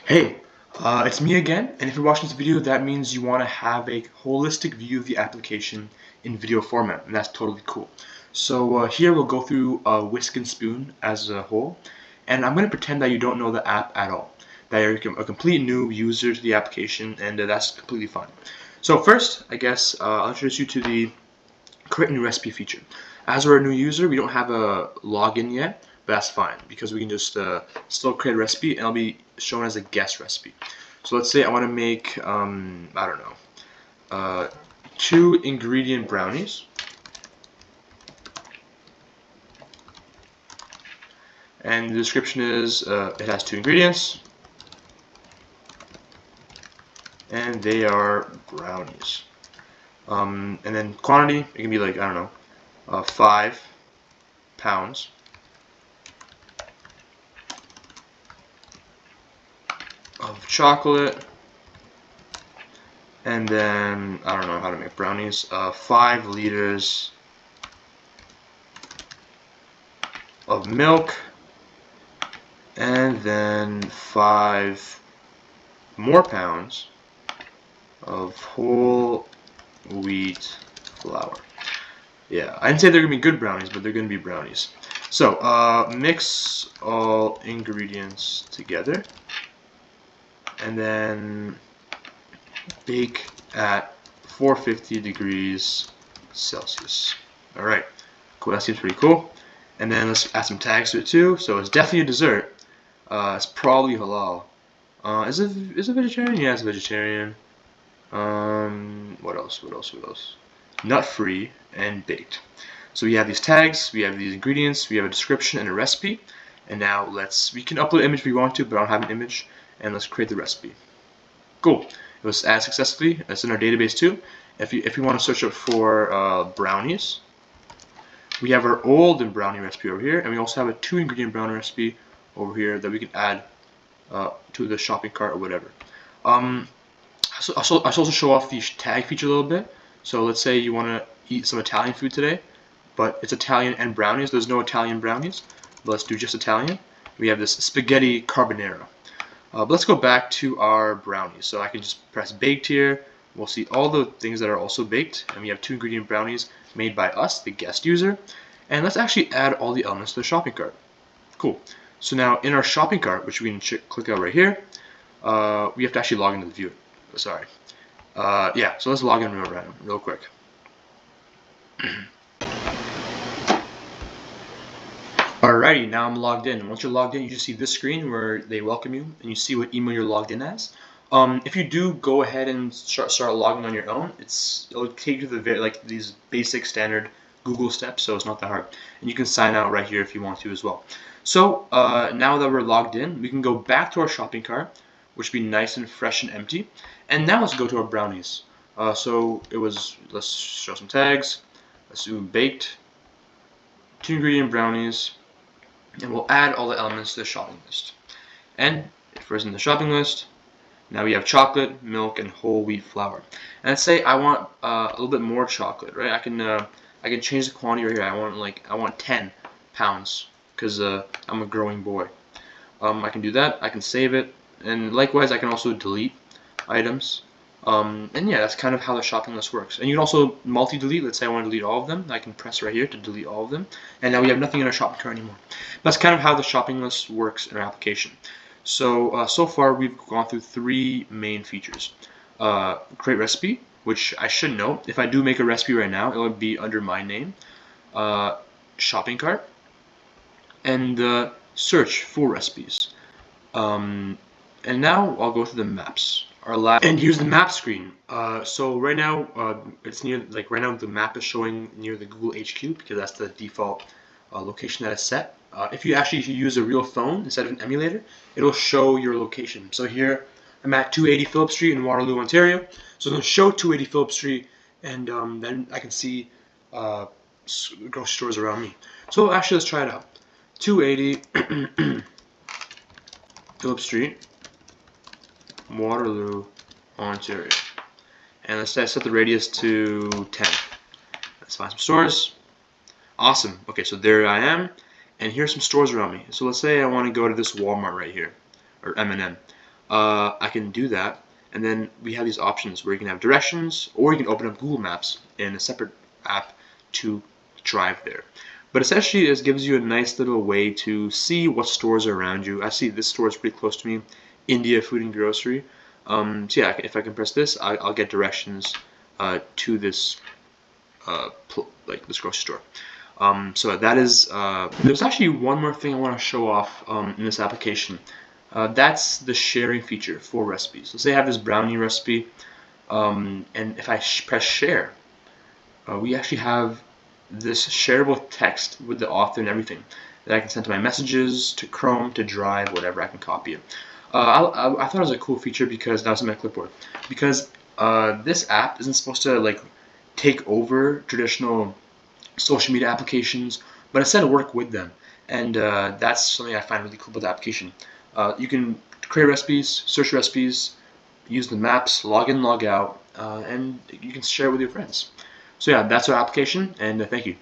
Hey, it's me again, and if you're watching this video, that means you want to have a holistic view of the application in video format, and that's totally cool. So here we'll go through Whisk and Spoon as a whole, and I'm going to pretend that you don't know the app at all, that you're a complete new user to the application, and that's completely fine. So first, I guess I'll introduce you to the create new recipe feature. As we're a new user, we don't have a login yet, but that's fine because we can just still create a recipe and it'll be shown as a guest recipe. So let's say I want to make, I don't know, 2 ingredient brownies. And the description is it has 2 ingredients and they are brownies. And then quantity, it can be like, I don't know, 5 pounds. Of chocolate, and then I don't know how to make brownies. 5 liters of milk, and then 5 more pounds of whole wheat flour. Yeah, I didn't say they're gonna be good brownies, but they're gonna be brownies. So mix all ingredients together, and then bake at 450 degrees Celsius. Alright, cool, that seems pretty cool. And then let's add some tags to it too. So it's definitely a dessert. It's probably halal. Is it vegetarian? Yeah, it's vegetarian. What else? Nut free and baked. So we have these tags, we have these ingredients, we have a description and a recipe. And now we can upload an image if we want to, but I don't have an image. And let's create the recipe. Cool. It was added successfully. It's in our database too. If you want to search up for brownies, we have our old brownie recipe over here, and we also have a 2 ingredient brownie recipe over here that we can add to the shopping cart or whatever. So I'll also show off the tag feature a little bit. So let's say you want to eat some Italian food today, but it's Italian and brownies. There's no Italian brownies, but let's do just Italian. We have this spaghetti carbonara. But let's go back to our brownies. So I can just press baked here. We'll see all the things that are also baked. And we have 2 ingredient brownies made by us, the guest user. And let's actually add all the elements to the shopping cart. Cool. So now in our shopping cart, which we can click out right here, we have to actually log into the viewer. Sorry. Yeah, so let's log in real quick. Alrighty, now I'm logged in. Once you're logged in, you just see this screen where they welcome you, and you see what email you're logged in as. If you do go ahead and start logging on your own, it'll take you to these basic standard Google steps, so it's not that hard. And you can sign out right here if you want to as well. So now that we're logged in, we can go back to our shopping cart, which will be nice and fresh and empty. And now let's go to our brownies. Let's show some tags. Let's do baked, 2 ingredient brownies. And we'll add all the elements to the shopping list. And first in the shopping list, now we have chocolate, milk, and whole wheat flour. And let's say I want a little bit more chocolate, right? I can change the quantity right here. I want 10 pounds because I'm a growing boy. I can do that. I can save it, and likewise I can also delete items. And yeah, that's kind of how the shopping list works. And you can also multi-delete. Let's say I want to delete all of them. I can press right here to delete all of them. And now we have nothing in our shopping cart anymore. That's kind of how the shopping list works in our application. So, so far we've gone through 3 main features. Create recipe, which I should note, if I do make a recipe right now, it would be under my name. Shopping cart. And search for recipes. And now I'll go through the maps. And here's the map screen. So right now, it's near, right now the map is showing near the Google HQ because that's the default location that is set. If you actually use a real phone instead of an emulator, it'll show your location. So here, I'm at 280 Phillip Street in Waterloo, Ontario. So it'll show 280 Phillip Street, and then I can see grocery stores around me. So actually, let's try it out. 280 Phillip Street, Waterloo, Ontario. And let's set the radius to 10. Let's find some stores. Awesome. Okay, so there I am. And here's some stores around me. So let's say I want to go to this Walmart right here, or M&M. I can do that, and then we have these options where you can have directions, or you can open up Google Maps in a separate app to drive there. But essentially, this gives you a nice little way to see what stores are around you. I see this store is pretty close to me, India Food and Grocery. So yeah, if I can press this, I'll get directions to this this grocery store. So that is. There's actually one more thing I want to show off in this application. That's the sharing feature for recipes. So say I have this brownie recipe, and if I press share, we actually have this shareable text with the author and everything that I can send to my messages, to Chrome, to Drive, whatever. I can copy it. I thought it was a cool feature because now it's in my clipboard. Because this app isn't supposed to like take over traditional social media applications, but instead work with them. And that's something I find really cool about the application. You can create recipes, search recipes, use the maps, log in, log out, and you can share it with your friends. So yeah, that's our application, and thank you.